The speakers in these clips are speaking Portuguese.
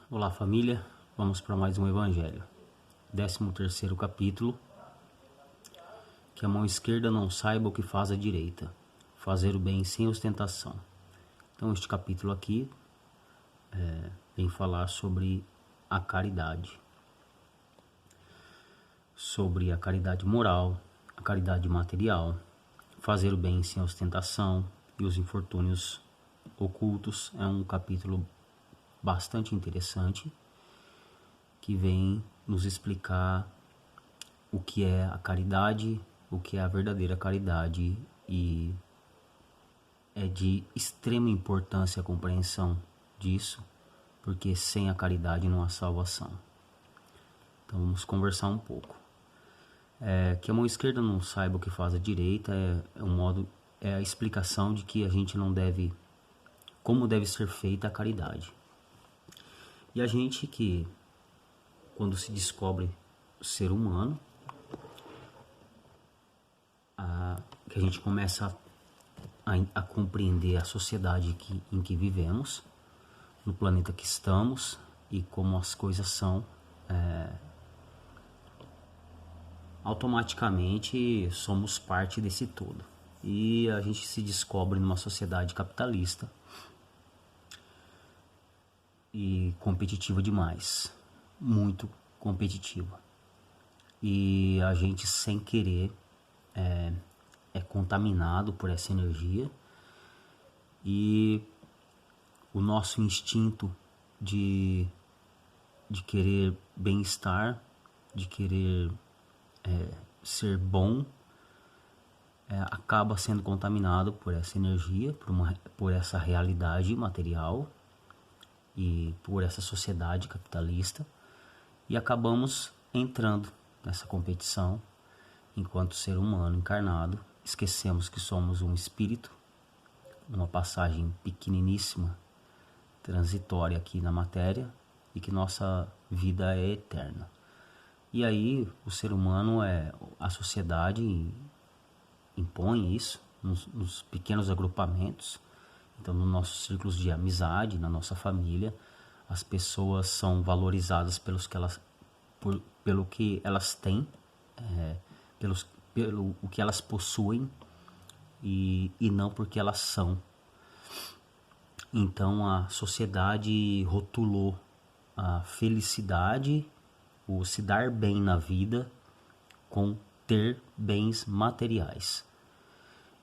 Olá família, vamos para mais um evangelho. 13º capítulo. Que a mão esquerda não saiba o que faz a direita, fazer o bem sem ostentação. Então este capítulo aqui vem falar sobre a caridade. Sobre a caridade moral, a caridade material, fazer o bem sem ostentação e os infortúnios ocultos. É um capítulo bastante interessante que vem nos explicar o que é a caridade, o que é a verdadeira caridade, e é de extrema importância a compreensão disso, porque sem a caridade não há salvação. Então vamos conversar um pouco. Que a mão esquerda não saiba o que faz a direita é a explicação de que a gente não deve, como deve ser feita a caridade. E a gente que, quando se descobre ser humano, que a gente começa a compreender a sociedade em que vivemos, no planeta que estamos e como as coisas são, automaticamente somos parte desse todo. E a gente se descobre numa sociedade capitalista e competitiva demais, muito competitiva. E a gente, sem querer, é contaminado por essa energia, e o nosso instinto de querer bem-estar, de querer ser bom, acaba sendo contaminado por essa energia, por essa realidade material e por essa sociedade capitalista, e acabamos entrando nessa competição enquanto ser humano encarnado. Esquecemos que somos um espírito, uma passagem pequeniníssima, transitória aqui na matéria, e que nossa vida é eterna. E aí o ser humano, a sociedade impõe isso nos pequenos agrupamentos. Então, nos nossos círculos de amizade, na nossa família, as pessoas são valorizadas pelo que elas têm, pelo o que elas possuem, e não porque elas são. Então a sociedade rotulou a felicidade, o se dar bem na vida, com ter bens materiais.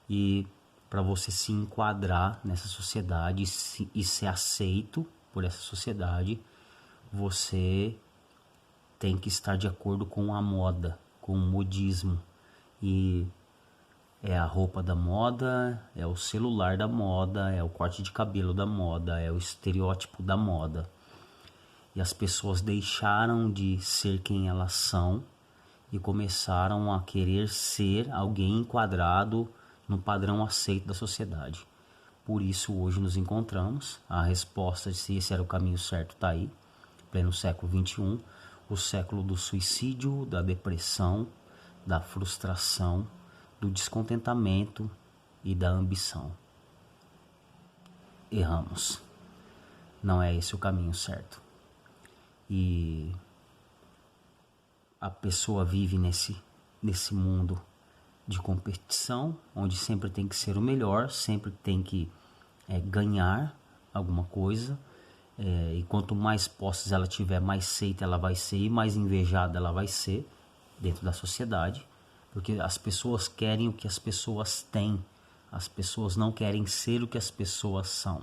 E para você se enquadrar nessa sociedade e ser aceito por essa sociedade, você tem que estar de acordo com a moda, com o modismo. E é a roupa da moda, é o celular da moda, é o corte de cabelo da moda, é o estereótipo da moda. E as pessoas deixaram de ser quem elas são e começaram a querer ser alguém enquadrado no padrão aceito da sociedade. Por isso hoje nos encontramos. A resposta de se esse era o caminho certo está aí, pleno século XXI, o século do suicídio, da depressão, da frustração, do descontentamento e da ambição. Erramos. Não é esse o caminho certo. E a pessoa vive nesse mundo de competição, onde sempre tem que ser o melhor, sempre tem que ganhar alguma coisa, e quanto mais posses ela tiver, mais seita ela vai ser, e mais invejada ela vai ser dentro da sociedade, porque as pessoas querem o que as pessoas têm, as pessoas não querem ser o que as pessoas são,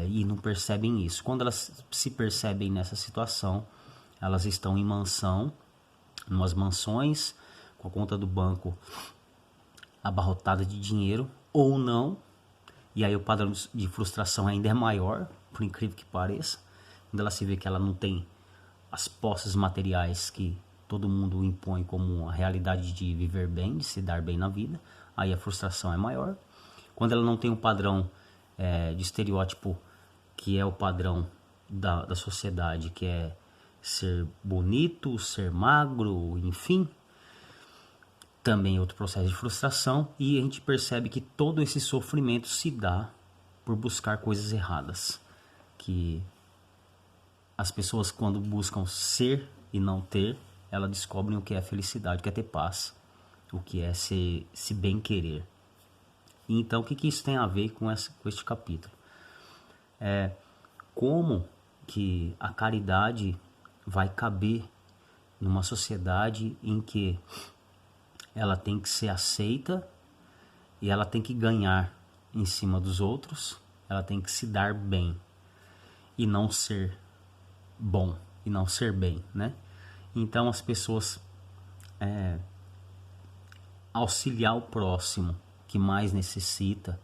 e não percebem isso. Quando elas se percebem nessa situação, elas estão em mansão, umas mansões, com a conta do banco abarrotada de dinheiro, ou não, e aí o padrão de frustração ainda é maior, por incrível que pareça. Quando ela se vê que ela não tem as posses materiais que todo mundo impõe como a realidade de viver bem, de se dar bem na vida, aí a frustração é maior. Quando ela não tem um padrão de estereótipo, que é o padrão da sociedade, que é ser bonito, ser magro, enfim, também é outro processo de frustração. E a gente percebe que todo esse sofrimento se dá por buscar coisas erradas, que as pessoas, quando buscam ser e não ter, elas descobrem o que é felicidade, o que é ter paz, o que é se bem querer. Então, o que isso tem a ver com este capítulo? Como que a caridade vai caber numa sociedade em que ela tem que ser aceita e ela tem que ganhar em cima dos outros, ela tem que se dar bem e não ser bom, e não ser bem, né? Então as pessoas auxiliar o próximo que mais necessita,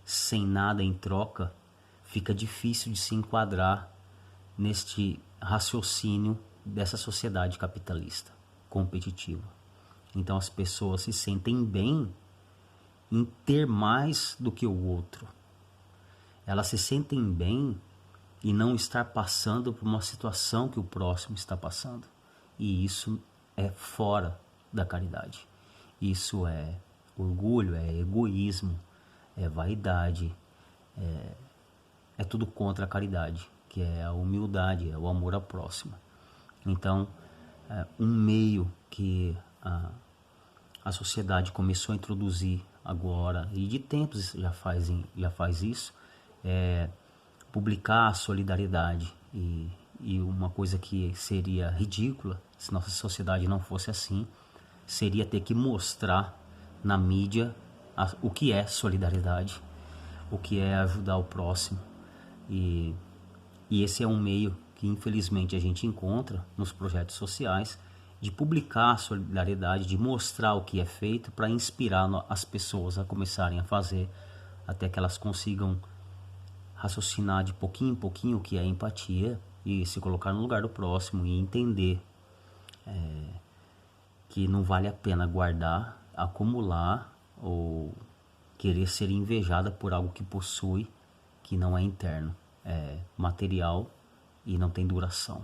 sem nada em troca, fica difícil de se enquadrar neste raciocínio dessa sociedade capitalista, competitiva. Então as pessoas se sentem bem em ter mais do que o outro. Elas se sentem bem em não estar passando por uma situação que o próximo está passando. E isso é fora da caridade. Isso é orgulho, é egoísmo, é vaidade, é tudo contra a caridade, que é a humildade, é o amor ao próximo. Então, um meio que a sociedade começou a introduzir agora, e de tempos já faz isso, é publicar a solidariedade. E uma coisa que seria ridícula se nossa sociedade não fosse assim, seria ter que mostrar na mídia o que é solidariedade, o que é ajudar o próximo. E esse é um meio que infelizmente a gente encontra nos projetos sociais, de publicar a solidariedade, de mostrar o que é feito para inspirar as pessoas a começarem a fazer, até que elas consigam raciocinar de pouquinho em pouquinho o que é empatia e se colocar no lugar do próximo e entender que não vale a pena guardar, acumular ou querer ser invejada por algo que possui, que não é interno, é material e não tem duração,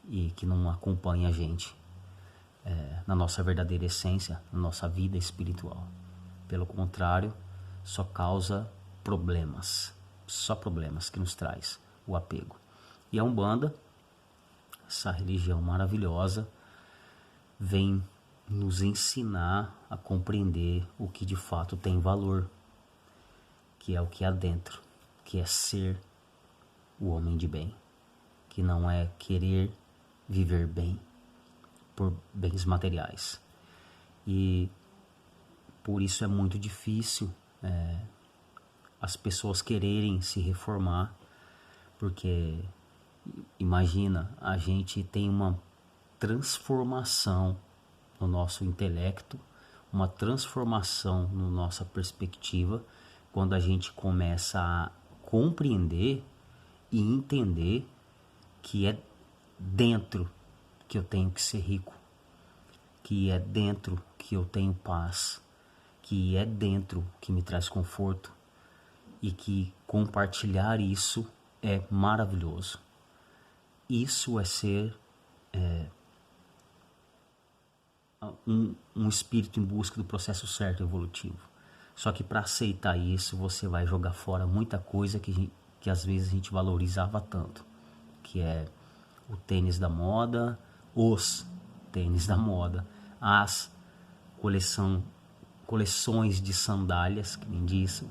e que não acompanha a gente na nossa verdadeira essência, na nossa vida espiritual. Pelo contrário, só causa problemas, só problemas que nos traz o apego. E a Umbanda, essa religião maravilhosa, vem nos ensinar a compreender o que de fato tem valor, que é o que há dentro, que é ser o homem de bem, que não é querer viver bem por bens materiais. E por isso é muito difícil as pessoas quererem se reformar, porque imagina, a gente tem uma transformação no nosso intelecto, uma transformação na nossa perspectiva, quando a gente começa a compreender e entender que é dentro que eu tenho que ser rico, que é dentro que eu tenho paz, que é dentro que me traz conforto, e que compartilhar isso é maravilhoso. Isso é ser um espírito em busca do processo certo evolutivo. Só que para aceitar isso, você vai jogar fora muita coisa que às vezes a gente valorizava tanto, que é o tênis da moda, os tênis da moda, as coleções de sandálias, que nem disse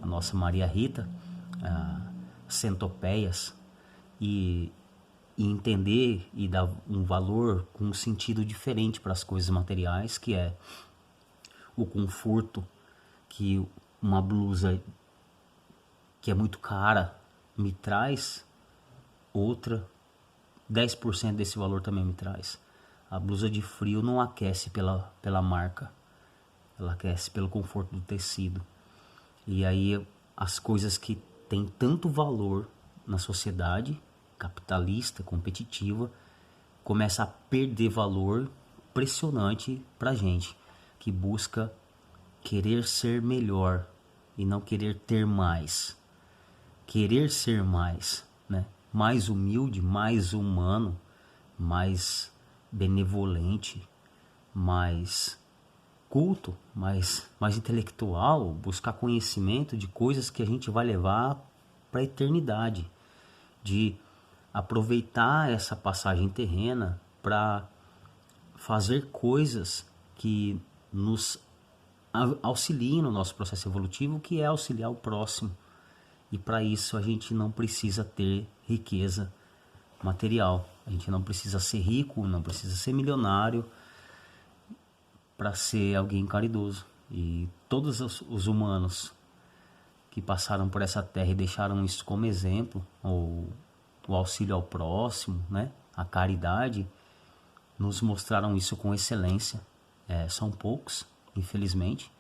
a nossa Maria Rita, centopeias, e entender e dar um valor com um sentido diferente para as coisas materiais, que é o conforto que uma blusa que é muito cara me traz, outra 10% desse valor também me traz. A blusa de frio não aquece pela marca, ela aquece pelo conforto do tecido. E aí as coisas que têm tanto valor na sociedade capitalista, competitiva, começa a perder valor impressionante pra gente, que busca querer ser melhor e não querer ter mais. Querer ser mais, né? Mais humilde, mais humano, mais benevolente, mais culto, mais intelectual, buscar conhecimento de coisas que a gente vai levar para a eternidade. de aproveitar essa passagem terrena para fazer coisas que nos auxiliem no nosso processo evolutivo, que é auxiliar o próximo. E para isso a gente não precisa ter riqueza material. A gente não precisa ser rico, não precisa ser milionário para ser alguém caridoso. E todos os humanos que passaram por essa terra e deixaram isso como exemplo, o auxílio ao próximo, né? A caridade, nos mostraram isso com excelência. São poucos, infelizmente,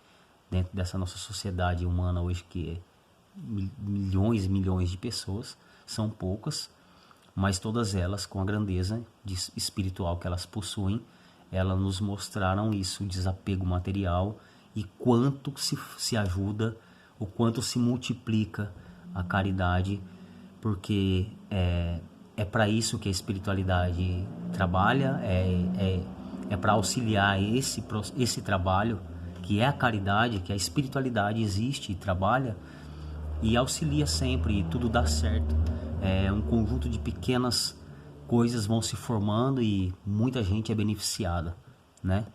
dentro dessa nossa sociedade humana hoje, que é milhões e milhões de pessoas, são poucas, mas todas elas, com a grandeza espiritual que elas possuem, elas nos mostraram isso, o desapego material, e quanto se ajuda, o quanto se multiplica a caridade, porque é para isso que a espiritualidade trabalha, é para auxiliar esse trabalho, que é a caridade, que a espiritualidade existe e trabalha, e auxilia sempre, e tudo dá certo. Um conjunto de pequenas coisas vão se formando e muita gente é beneficiada, né?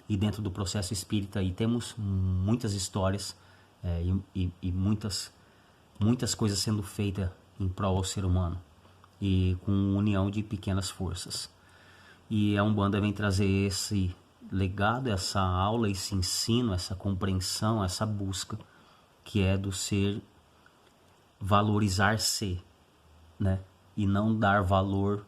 E dentro do processo espírita aí temos muitas histórias e muitas coisas sendo feitas em prol ao ser humano, e com união de pequenas forças. E a Umbanda vem trazer esse legado, essa aula, esse ensino, essa compreensão, essa busca, que é do ser valorizar-se, né? E não dar valor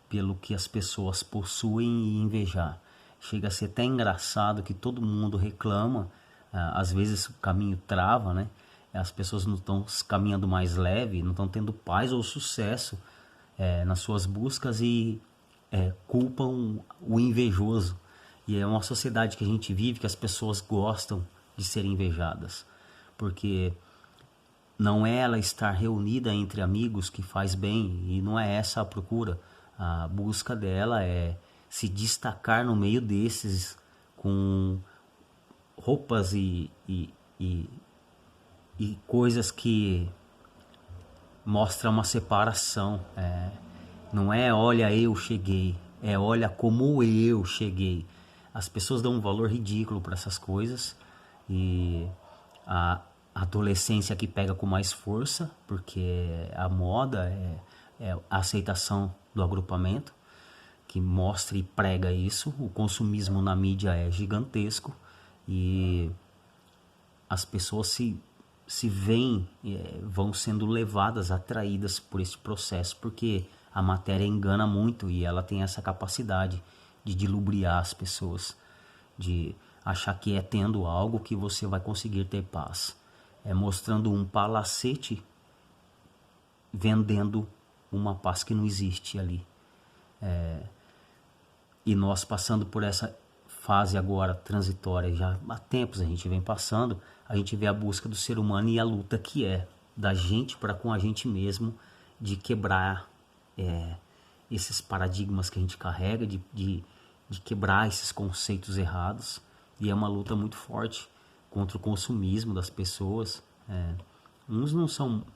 pelo que as pessoas possuem e invejar. Chega a ser até engraçado que todo mundo reclama, às vezes o caminho trava, né? As pessoas não estão caminhando mais leve, não estão tendo paz ou sucesso nas suas buscas, e culpam o invejoso. E é uma sociedade que a gente vive que as pessoas gostam de serem invejadas, porque não é ela estar reunida entre amigos que faz bem, e não é essa a procura. A busca dela é se destacar no meio desses, com roupas e coisas que mostram uma separação. Não é olha eu cheguei, é olha como eu cheguei. As pessoas dão um valor ridículo para essas coisas, e a adolescência que pega com mais força, porque a moda é a aceitação do agrupamento, que mostra e prega isso. O consumismo na mídia é gigantesco, e as pessoas se veem, vão sendo levadas, atraídas por esse processo, porque a matéria engana muito, e ela tem essa capacidade de dilubriar as pessoas, de achar que é tendo algo que você vai conseguir ter paz. Mostrando um palacete, vendendo uma paz que não existe ali. E nós, passando por essa fase agora transitória, já há tempos a gente vem passando, a gente vê a busca do ser humano e a luta que é da gente para com a gente mesmo, de quebrar esses paradigmas que a gente carrega, de quebrar esses conceitos errados. E é uma luta muito forte contra o consumismo das pessoas. Uns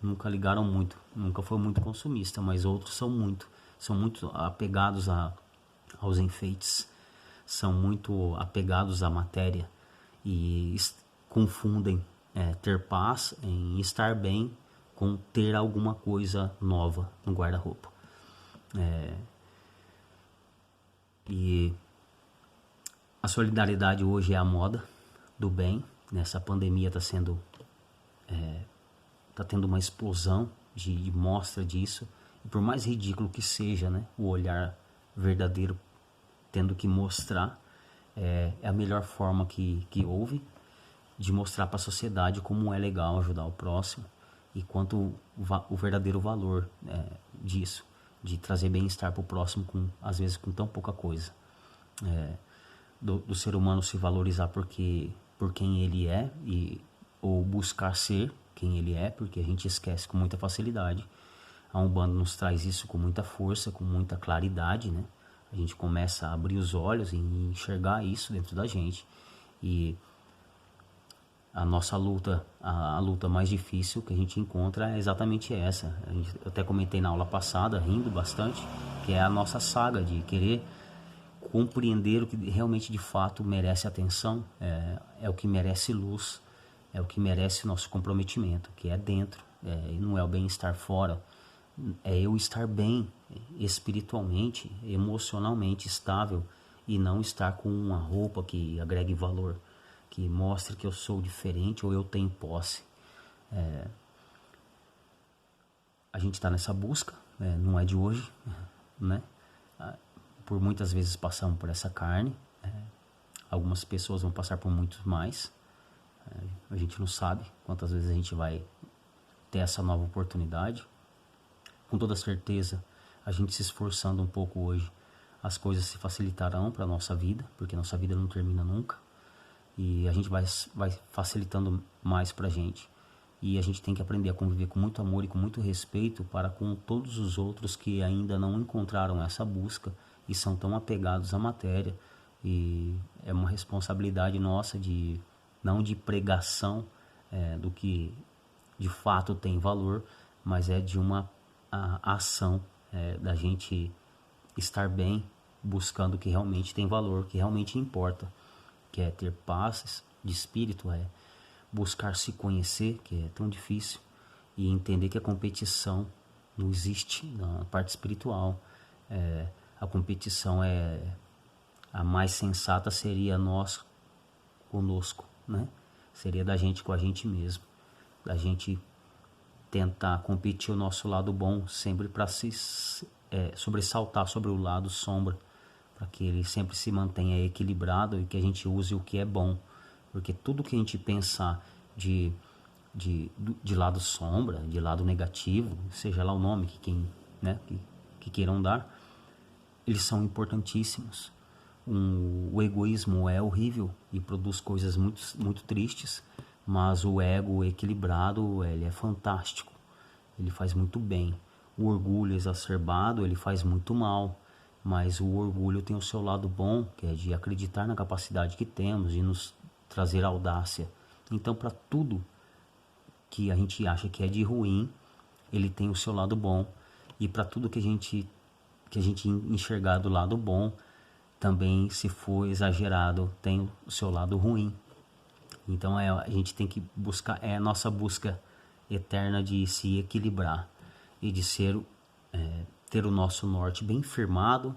nunca ligaram muito, nunca foi muito consumista, mas outros são muito apegados aos enfeites, são muito apegados à matéria, e confundem ter paz em estar bem com ter alguma coisa nova no guarda-roupa. E a solidariedade hoje é a moda do bem. Nessa pandemia está tendo uma explosão de mostra disso, e por mais ridículo que seja, né, o olhar verdadeiro tendo que mostrar, é a melhor forma que houve de mostrar para a sociedade como é legal ajudar o próximo, e quanto o verdadeiro valor disso, de trazer bem-estar para o próximo, às vezes com tão pouca coisa. Do ser humano se valorizar por quem ele é, ou buscar ser quem ele é, porque a gente esquece com muita facilidade. A Umbanda nos traz isso com muita força, com muita claridade, né? A gente começa a abrir os olhos e enxergar isso dentro da gente. E A nossa luta, a luta mais difícil que a gente encontra é exatamente essa. Eu até comentei na aula passada, rindo bastante, que é a nossa saga de querer compreender o que realmente de fato merece atenção, é o que merece luz, é o que merece nosso comprometimento, que é dentro, e não é o bem-estar fora, é eu estar bem espiritualmente, emocionalmente estável e não estar com uma roupa que agregue valor, que mostre que eu sou diferente ou eu tenho posse. A gente está nessa busca, não é de hoje, né? Por muitas vezes passamos por essa carne, algumas pessoas vão passar por muito mais, a gente não sabe quantas vezes a gente vai ter essa nova oportunidade. Com toda certeza, a gente se esforçando um pouco hoje, as coisas se facilitarão para a nossa vida, porque nossa vida não termina nunca, e a gente vai facilitando mais para a gente. E a gente tem que aprender a conviver com muito amor e com muito respeito para com todos os outros que ainda não encontraram essa busca e são tão apegados à matéria. E é uma responsabilidade nossa de não de pregação do que de fato tem valor, mas é de uma ação da gente estar bem, buscando o que realmente tem valor, o que realmente importa, que é ter paz de espírito, buscar se conhecer, que é tão difícil, e entender que a competição não existe na parte espiritual. A competição a mais sensata seria nós conosco, né? Seria da gente com a gente mesmo, da gente tentar competir o nosso lado bom sempre para se sobressaltar sobre o lado sombra, para que ele sempre se mantenha equilibrado e que a gente use o que é bom, porque tudo que a gente pensar de lado sombra, de lado negativo, seja lá o nome que queiram dar, eles são importantíssimos. O egoísmo é horrível e produz coisas muito, muito tristes, mas o ego equilibrado, ele é fantástico, ele faz muito bem. O orgulho exacerbado, ele faz muito mal, mas o orgulho tem o seu lado bom, que é de acreditar na capacidade que temos, de nos trazer audácia. Então, para tudo que a gente acha que é de ruim, ele tem o seu lado bom, e para tudo que a gente enxergar do lado bom, também, se for exagerado, tem o seu lado ruim. Então a gente tem que buscar, a nossa busca eterna de se equilibrar e de ter o nosso norte bem firmado,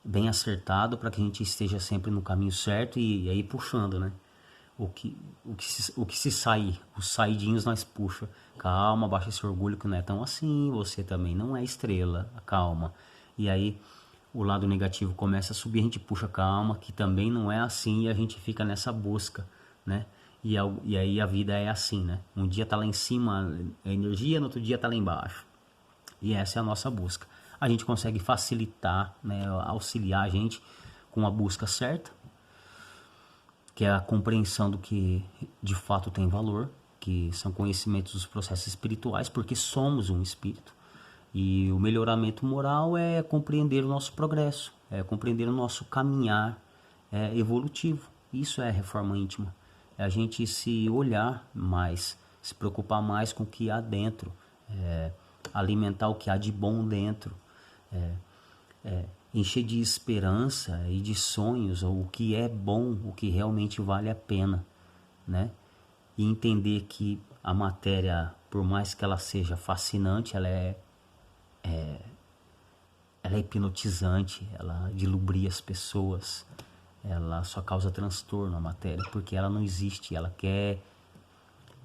bem acertado, para que a gente esteja sempre no caminho certo e aí puxando, né? O que se sair, os saidinhos nós puxa. Calma, baixa esse orgulho que não é tão assim, você também não é estrela, calma. E aí o lado negativo começa a subir, a gente puxa, calma, que também não é assim, e a gente fica nessa busca, né? E aí a vida é assim, né? Um dia tá lá em cima a energia, no outro dia tá lá embaixo. E essa é a nossa busca. A gente consegue facilitar, né, auxiliar a gente com a busca certa, que é a compreensão do que de fato tem valor, que são conhecimentos dos processos espirituais, porque somos um espírito. E o melhoramento moral é compreender o nosso progresso, é compreender o nosso caminhar evolutivo. Isso é reforma íntima. É a gente se olhar mais, se preocupar mais com o que há dentro, alimentar o que há de bom dentro, encher de esperança e de sonhos o que é bom, o que realmente vale a pena, né? E entender que a matéria, por mais que ela seja fascinante, ela é hipnotizante, ela dilubria as pessoas, ela só causa transtorno a matéria, porque ela não existe, ela quer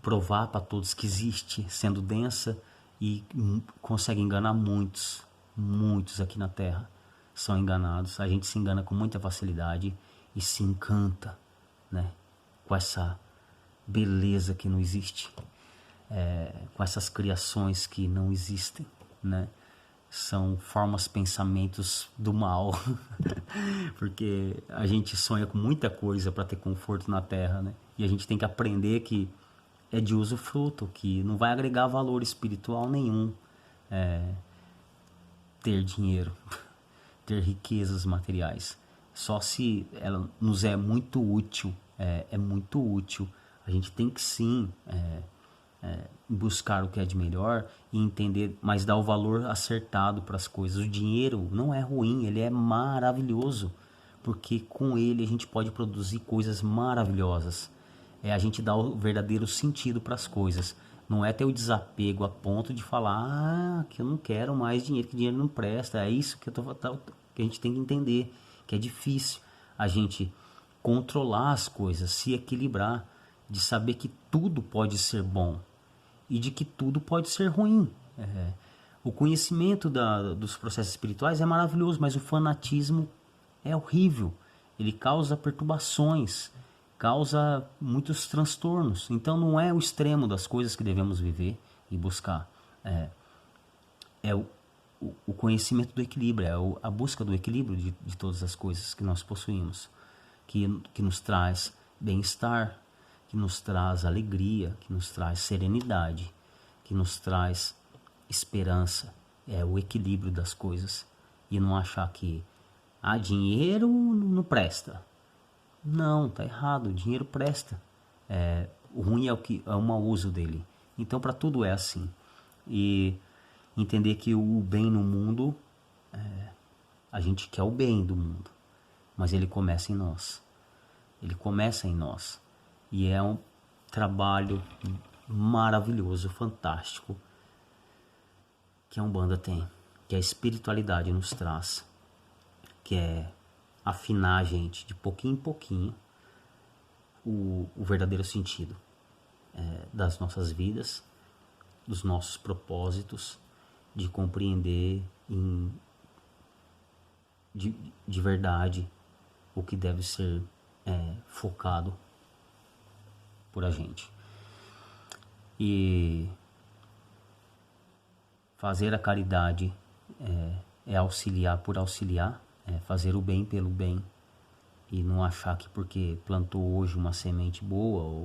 provar para todos que existe, sendo densa, e consegue enganar muitos aqui na Terra. São enganados, a gente se engana com muita facilidade e se encanta, né, com essa beleza que não existe, com essas criações que não existem, né? São formas, pensamentos do mal, porque a gente sonha com muita coisa para ter conforto na Terra, né? E a gente tem que aprender que é de usufruto, que não vai agregar valor espiritual nenhum ter dinheiro, ter riquezas materiais. Só se ela nos é muito útil é muito útil. A gente tem que sim buscar o que é de melhor e entender, mas dar o valor acertado para as coisas. O dinheiro não é ruim, ele é maravilhoso, porque com ele a gente pode produzir coisas maravilhosas. A gente dá o verdadeiro sentido para as coisas. Não é ter o desapego a ponto de falar que eu não quero mais dinheiro, que dinheiro não presta. É isso que que a gente tem que entender, que é difícil a gente controlar as coisas, se equilibrar, de saber que tudo pode ser bom e de que tudo pode ser ruim. O conhecimento dos processos espirituais é maravilhoso, mas o fanatismo é horrível. Ele causa perturbações, causa muitos transtornos. Então não é o extremo das coisas que devemos viver e buscar. É o conhecimento do equilíbrio, a busca do equilíbrio de todas as coisas que nós possuímos, que nos traz bem-estar, que nos traz alegria, que nos traz serenidade, que nos traz esperança. É o equilíbrio das coisas. E não achar que dinheiro não presta. Não, tá errado. O dinheiro presta. O ruim é o mau uso dele. Então, para tudo é assim. E entender que o bem no mundo, a gente quer o bem do mundo, mas ele começa em nós. Ele começa em nós. E é um trabalho maravilhoso, fantástico, que a Umbanda tem, que a espiritualidade nos traz, que é afinar a gente de pouquinho em pouquinho o verdadeiro sentido das nossas vidas, dos nossos propósitos, de compreender de verdade o que deve ser focado por a gente. E fazer a caridade é auxiliar por auxiliar, fazer o bem pelo bem, e não achar que porque plantou hoje uma semente boa ou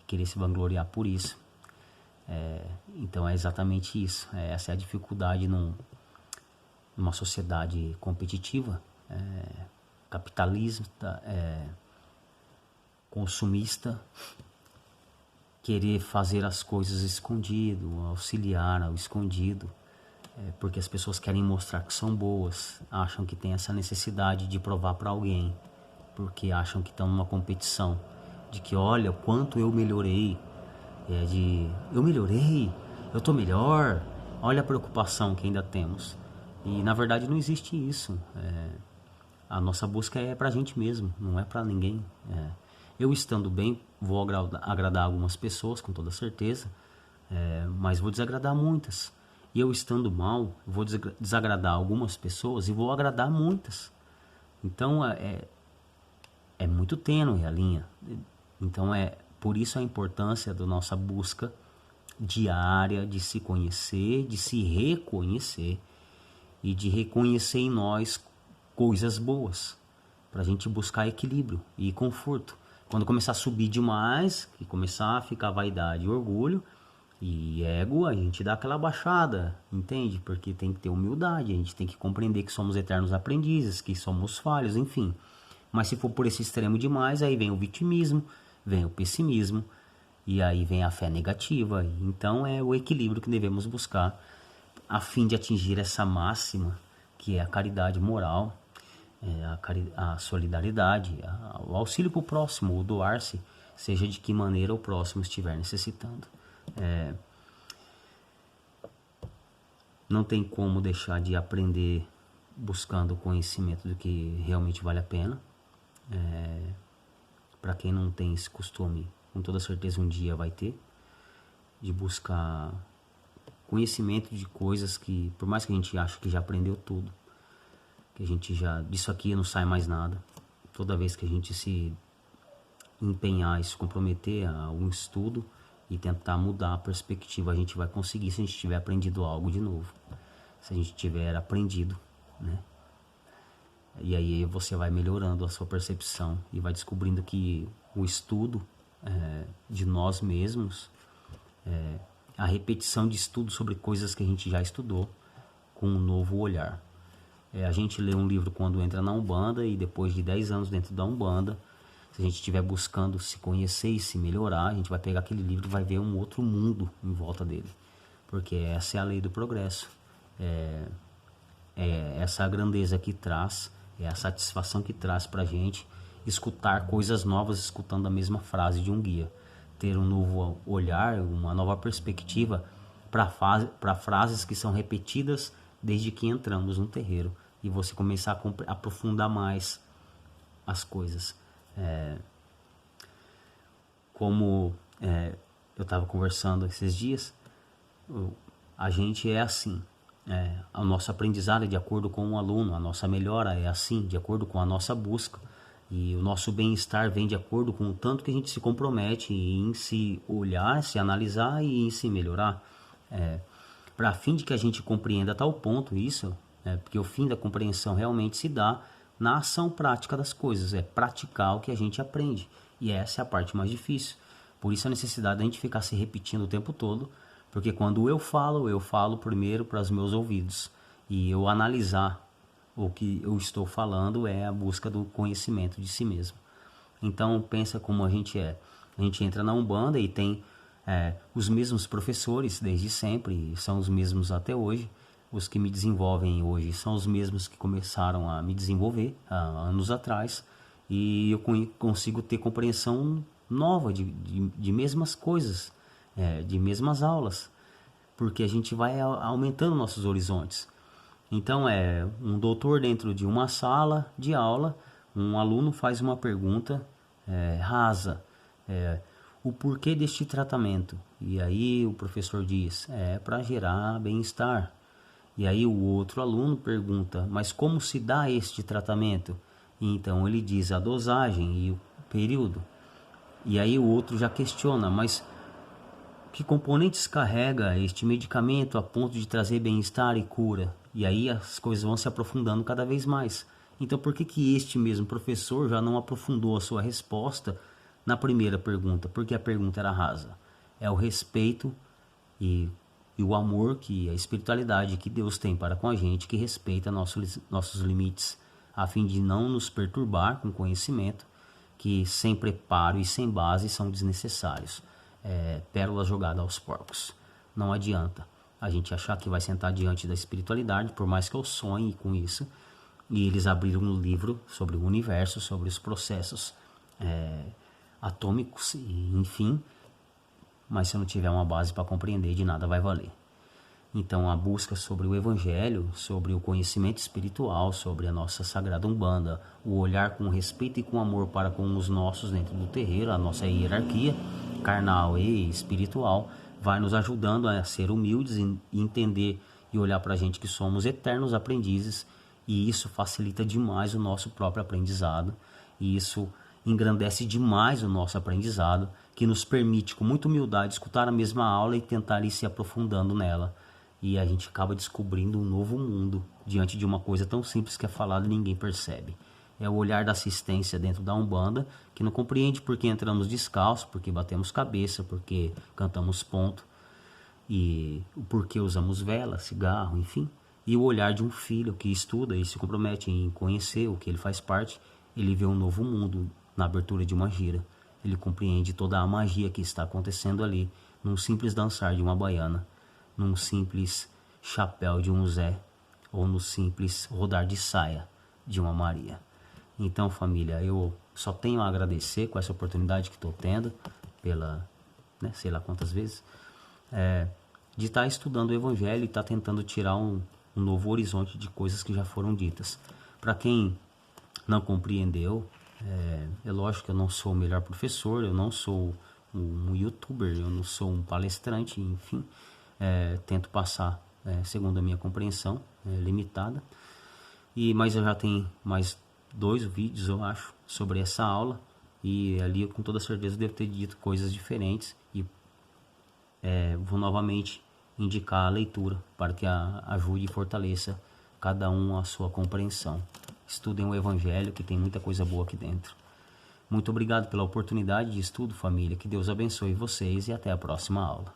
querer se vangloriar por isso. Então é exatamente isso. Essa é a dificuldade numa sociedade competitiva, capitalista, consumista, querer fazer as coisas escondido, auxiliar ao escondido, porque as pessoas querem mostrar que são boas, acham que tem essa necessidade de provar para alguém, porque acham que estão numa competição, de que olha o quanto eu melhorei, eu melhorei, eu tô melhor, olha a preocupação que ainda temos. E na verdade não existe isso. A nossa busca é pra gente mesmo, não é pra ninguém. Eu estando bem, vou agradar algumas pessoas, com toda certeza, mas vou desagradar muitas. E eu estando mal, vou desagradar algumas pessoas e vou agradar muitas. Então é muito tênue a linha. Então por isso a importância da nossa busca diária de se conhecer, de se reconhecer e de reconhecer em nós coisas boas, para a gente buscar equilíbrio e conforto. Quando começar a subir demais, e começar a ficar vaidade e orgulho e ego, a gente dá aquela baixada, entende? Porque tem que ter humildade, a gente tem que compreender que somos eternos aprendizes, que somos falhos, enfim. Mas se for por esse extremo demais, aí vem o vitimismo, vem o pessimismo, e aí vem a fé negativa. Então é o equilíbrio que devemos buscar a fim de atingir essa máxima, que é a caridade moral, a solidariedade, o auxílio para o próximo, o doar-se, seja de que maneira o próximo estiver necessitando. Não tem como deixar de aprender buscando o conhecimento do que realmente vale a pena. Para quem não tem esse costume, com toda certeza um dia vai ter, de buscar conhecimento de coisas que, por mais que a gente ache que já aprendeu tudo, que a gente disso aqui não sai mais nada. Toda vez que a gente se empenhar e se comprometer a um estudo e tentar mudar a perspectiva, a gente vai conseguir se a gente tiver aprendido algo de novo. Se a gente tiver aprendido, né? E aí você vai melhorando a sua percepção e vai descobrindo que o estudo de nós mesmos, a repetição de estudo sobre coisas que a gente já estudou com um novo olhar. A gente lê um livro quando entra na Umbanda e depois de 10 anos dentro da Umbanda, Se a gente estiver buscando se conhecer e se melhorar, a gente vai pegar aquele livro e vai ver um outro mundo em volta dele. Porque essa é a lei do progresso. É essa a grandeza que traz, é a satisfação que traz pra gente escutar coisas novas, escutando a mesma frase de um guia. Ter um novo olhar, uma nova perspectiva para frases que são repetidas desde que entramos no terreiro. E você começar a aprofundar mais as coisas. Como eu estava conversando esses dias, a gente é assim. O nosso aprendizado é de acordo com o aluno, a nossa melhora é assim, de acordo com a nossa busca. E o nosso bem-estar vem de acordo com o tanto que a gente se compromete em se olhar, se analisar e em se melhorar. Para fim de que a gente compreenda a tal ponto isso, porque o fim da compreensão realmente se dá na ação prática das coisas, é praticar o que a gente aprende. E essa é a parte mais difícil. Por isso a necessidade da gente ficar se repetindo o tempo todo, porque quando eu falo primeiro para os meus ouvidos. E eu analisar o que eu estou falando é a busca do conhecimento de si mesmo. Então pensa como a gente é. A gente entra na Umbanda e tem os mesmos professores desde sempre, são os mesmos até hoje. Os que me desenvolvem hoje são os mesmos que começaram a me desenvolver há anos atrás. E eu consigo ter compreensão nova de mesmas coisas, de mesmas aulas, porque a gente vai aumentando nossos horizontes. Então um doutor dentro de uma sala de aula, um aluno faz uma pergunta rasa, o porquê deste tratamento? E aí o professor diz, para gerar bem-estar. E aí o outro aluno pergunta, mas como se dá este tratamento? E então ele diz a dosagem e o período. E aí o outro já questiona, mas que componentes carrega este medicamento a ponto de trazer bem-estar e cura? E aí as coisas vão se aprofundando cada vez mais. Então por que este mesmo professor já não aprofundou a sua resposta na primeira pergunta? Porque a pergunta era rasa. É o respeito e o amor, que a espiritualidade que Deus tem para com a gente, que respeita nossos limites, a fim de não nos perturbar com conhecimento, que sem preparo e sem base são desnecessários. Pérolas jogadas aos porcos. Não adianta a gente achar que vai sentar diante da espiritualidade, por mais que eu sonhe com isso, e eles abriram um livro sobre o universo, sobre os processos atômicos, enfim, mas se eu não tiver uma base para compreender, de nada vai valer. Então a busca sobre o Evangelho, sobre o conhecimento espiritual, sobre a nossa Sagrada Umbanda, o olhar com respeito e com amor para com os nossos dentro do terreiro, a nossa hierarquia carnal e espiritual, vai nos ajudando a ser humildes e entender e olhar para a gente que somos eternos aprendizes, e isso facilita demais o nosso próprio aprendizado, e isso engrandece demais o nosso aprendizado, que nos permite com muita humildade escutar a mesma aula e tentar ir se aprofundando nela. E a gente acaba descobrindo um novo mundo diante de uma coisa tão simples que é falada e ninguém percebe. É o olhar da assistência dentro da Umbanda, que não compreende porque entramos descalço, porque batemos cabeça, porque cantamos ponto, e o porquê usamos vela, cigarro, enfim. E o olhar de um filho que estuda e se compromete em conhecer o que ele faz parte, ele vê um novo mundo na abertura de uma gira. Ele compreende toda a magia que está acontecendo ali, num simples dançar de uma baiana, num simples chapéu de um Zé, ou no simples rodar de saia de uma Maria. Então, família, eu só tenho a agradecer com essa oportunidade que estou tendo, pela, sei lá quantas vezes, de estar estudando o Evangelho e estar tentando tirar um novo horizonte de coisas que já foram ditas. Para quem não compreendeu, é lógico que eu não sou o melhor professor, eu não sou um youtuber, eu não sou um palestrante, enfim, tento passar segundo a minha compreensão limitada, mas eu já tenho mais 2 vídeos, eu acho, sobre essa aula, e ali eu com toda certeza devo ter dito coisas diferentes, e vou novamente indicar a leitura para que ajude e fortaleça cada um a sua compreensão. Estudem o Evangelho, que tem muita coisa boa aqui dentro. Muito obrigado pela oportunidade de estudo, família. Que Deus abençoe vocês e até a próxima aula.